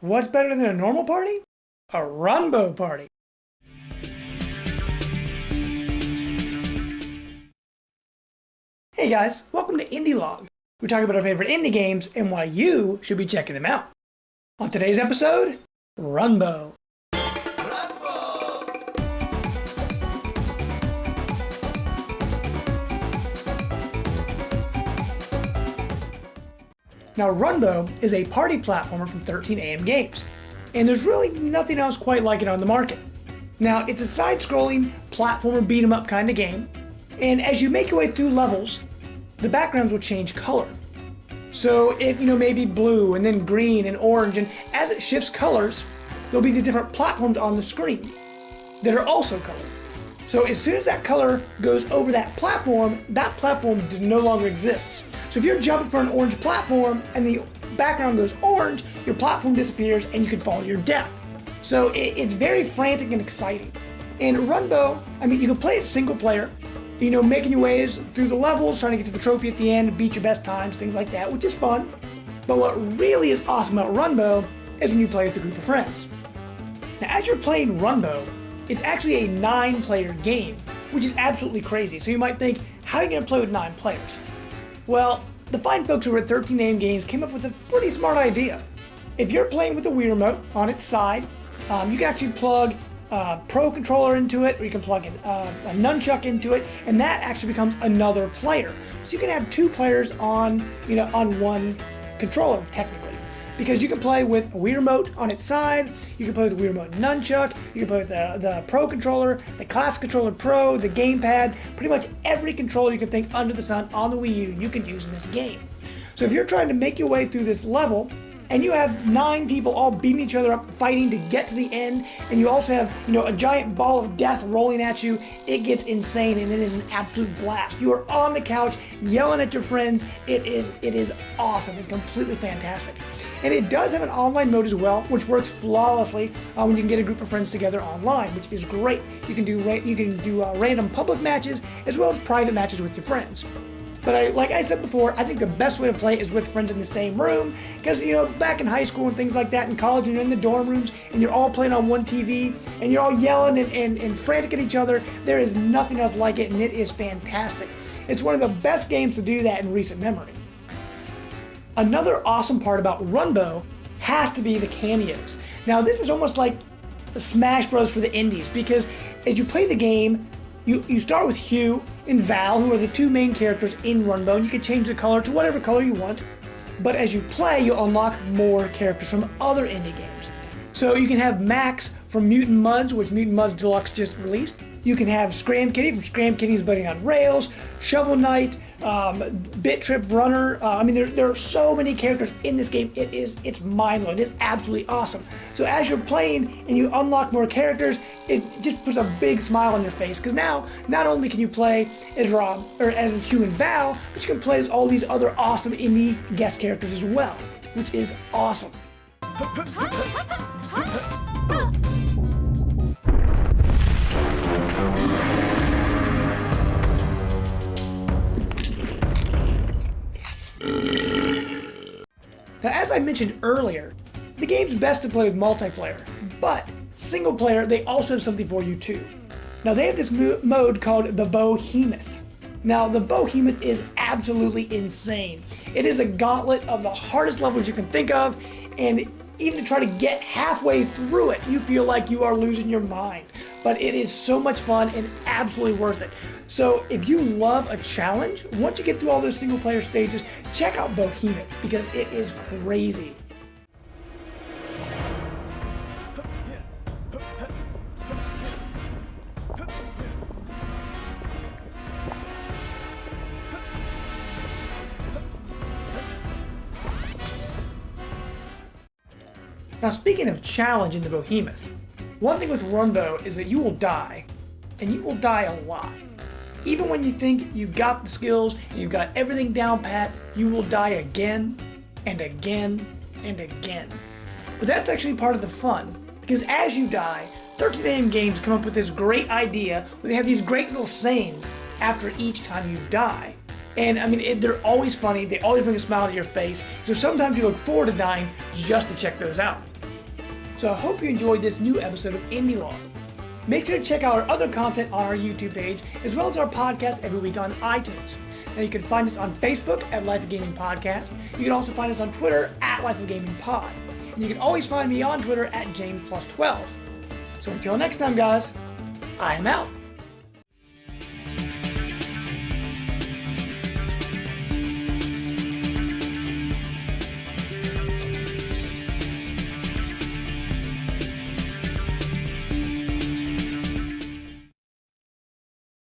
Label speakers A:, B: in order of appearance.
A: What's better than a normal party? A Runbow party. Hey guys, welcome to Indie Log. We talk about our favorite indie games and why you should be checking them out. On today's episode, Runbow. Now, Runbow is a party platformer from 13AM Games, and there's really nothing else quite like it on the market. Now, it's a side-scrolling platformer beat-em-up kind of game, and as you make your way through levels, the backgrounds will change color. So it may be blue and then green and orange, and as it shifts colors, there'll be the different platforms on the screen that are also colored. So as soon as that color goes over that platform no longer exists. So if you're jumping for an orange platform and the background goes orange, your platform disappears and you can fall to your death. So it's very frantic and exciting. And Runbow, you can play it single player, making your ways through the levels, trying to get to the trophy at the end, beat your best times, things like that, which is fun. But what really is awesome about Runbow is when you play with a group of friends. Now, as you're playing Runbow, it's actually a 9-player game, which is absolutely crazy. So you might think, how are you going to play with 9 players? Well, the fine folks over at 13AM Games came up with a pretty smart idea. If you're playing with the Wii Remote on its side, you can actually plug a Pro Controller into it, or you can plug in a nunchuck into it, and that actually becomes another player. So you can have 2 players on one controller, technically. Because you can play with a Wii Remote on its side, you can play with the Wii Remote nunchuck, you can play with the Pro Controller, the Classic Controller Pro, the Gamepad, pretty much every controller you can think under the sun on the Wii U you can use in this game. So if you're trying to make your way through this level, and you have 9 people all beating each other up, fighting to get to the end, and you also have a giant ball of death rolling at you, it gets insane and it is an absolute blast. You are on the couch yelling at your friends. It is awesome and completely fantastic. And it does have an online mode as well, which works flawlessly when you can get a group of friends together online, which is great. You can do random public matches as well as private matches with your friends. But like I said before, I think the best way to play is with friends in the same room, because back in high school and things like that, in college, and you're in the dorm rooms and you're all playing on one TV and you're all yelling and frantic at each other. There is nothing else like it, and it is fantastic. It's one of the best games to do that in recent memory. Another awesome part about Runbow has to be the cameos. Now, this is almost like the Smash Bros. For the indies, because as you play the game, you start with Hugh and Val, who are the 2 main characters in Runbow, and you can change the color to whatever color you want. But as you play, you'll unlock more characters from other indie games. So you can have Max from Mutant Mudds, which Mutant Mudds Deluxe just released. You can have Scram Kitty from Scram Kitty's Buddy on Rails, Shovel Knight, Bit Trip Runner. There are so many characters in this game. It's mind-blowing. It's absolutely awesome. So as you're playing and you unlock more characters, it just puts a big smile on your face, because now not only can you play as Rob or as Hugh and Val, but you can play as all these other awesome indie guest characters as well, which is awesome. Now, as I mentioned earlier, the game's best to play with multiplayer, but single player, they also have something for you too. Now, they have this mode called the Behemoth. Now, the Behemoth is absolutely insane. It is a gauntlet of the hardest levels you can think of, and even to try to get halfway through it, you feel like you are losing your mind. But it is so much fun and absolutely worth it. So if you love a challenge, once you get through all those single player stages, check out Behemoth, because it is crazy. Now, speaking of challenge in the Behemoth, one thing with Runbow is that you will die, and you will die a lot. Even when you think you've got the skills and you've got everything down pat, you will die again and again and again. But that's actually part of the fun, because as you die, 13AM Games come up with this great idea where they have these great little sayings after each time you die. And I mean, they're always funny. They always bring a smile to your face. So sometimes you look forward to dying just to check those out. So I hope you enjoyed this new episode of Indie Log. Make sure to check out our other content on our YouTube page, as well as our podcast every week on iTunes. Now you can find us on Facebook at Life of Gaming Podcast. You can also find us on Twitter at Life of Gaming Pod. And you can always find me on Twitter at JamesPlus12. So until next time, guys, I am out.